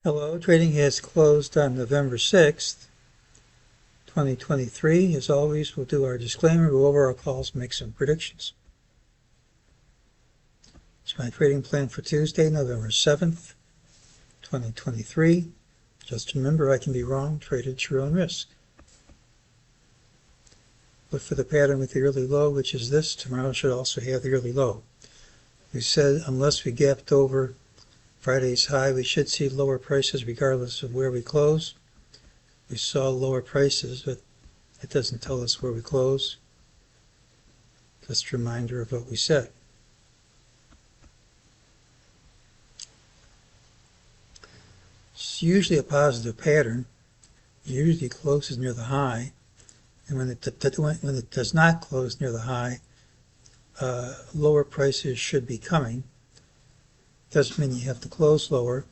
Hello, trading has closed on November 6th, 2023. As always, we'll do our disclaimer, go over our calls, make some predictions. It's my trading plan for Tuesday, November 7th, 2023. Just remember, I can be wrong. Trade at your own risk. Look for the pattern with the early low, which is this. Tomorrow should also have the early low. We said unless we gapped over Friday's high, we should see lower prices regardless of where we close. We saw lower prices, but it doesn't tell us where we close. Just a reminder of what we said. It's usually a positive pattern. It usually closes near the high, and when it does not close near the high, lower prices should be coming. Doesn't mean you have to close lower,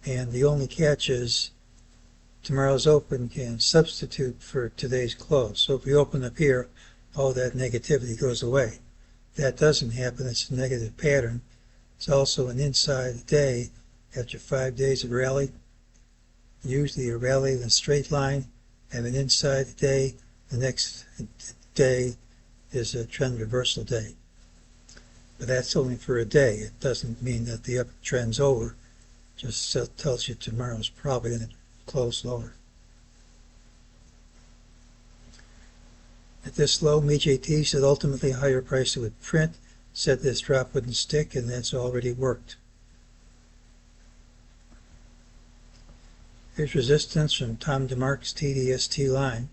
and the only catch is tomorrow's open can substitute for today's close. So if we open up here, all that negativity goes away. If that doesn't happen, it's a negative pattern. It's also an inside day after 5 days of rally. Usually a rally in a straight line, have an inside day. The next day is a trend reversal day. But that's only for a day. It doesn't mean that the uptrend's over. It just tells you tomorrow's probably going to close lower. At this low, MEJT said ultimately a higher price it would print, said this drop wouldn't stick, and that's already worked. Here's resistance from Tom DeMark's TDST line.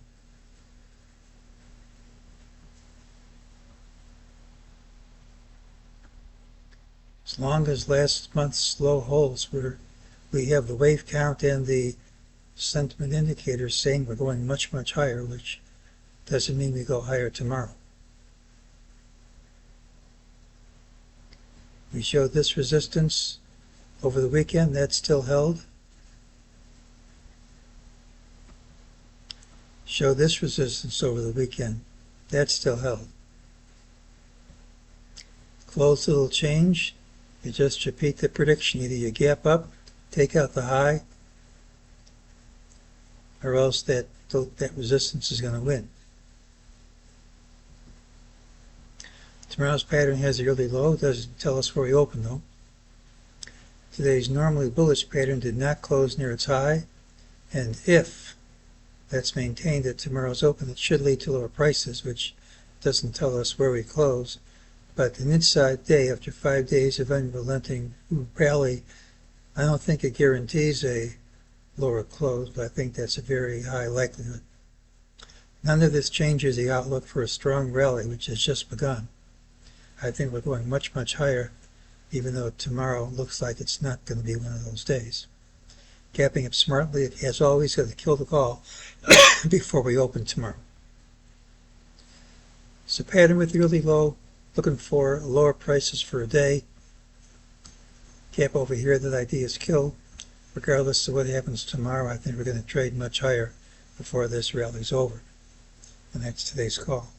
As long as last month's low holds, where we have the wave count and the sentiment indicators saying we're going much, much higher, which doesn't mean we go higher tomorrow. We showed this resistance over the weekend. That's still held. Show this resistance over the weekend. That's still held. Close little change. You just repeat the prediction. Either you gap up, take out the high, or else that resistance is going to win. Tomorrow's pattern has the early low. It doesn't tell us where we open though. Today's normally bullish pattern did not close near its high, and if that's maintained at tomorrow's open, it should lead to lower prices, which doesn't tell us where we close. But an inside day after 5 days of unrelenting rally, I don't think it guarantees a lower close, but I think that's a very high likelihood. None of this changes the outlook for a strong rally, which has just begun. I think we're going much, much higher, even though tomorrow looks like it's not going to be one of those days. Capping up smartly, as always, got to kill the call before we open tomorrow. So pattern with the early low, looking for lower prices for a day. Cap over here, that idea is killed. Regardless of what happens tomorrow, I think we're going to trade much higher before this rally's over. And that's today's call.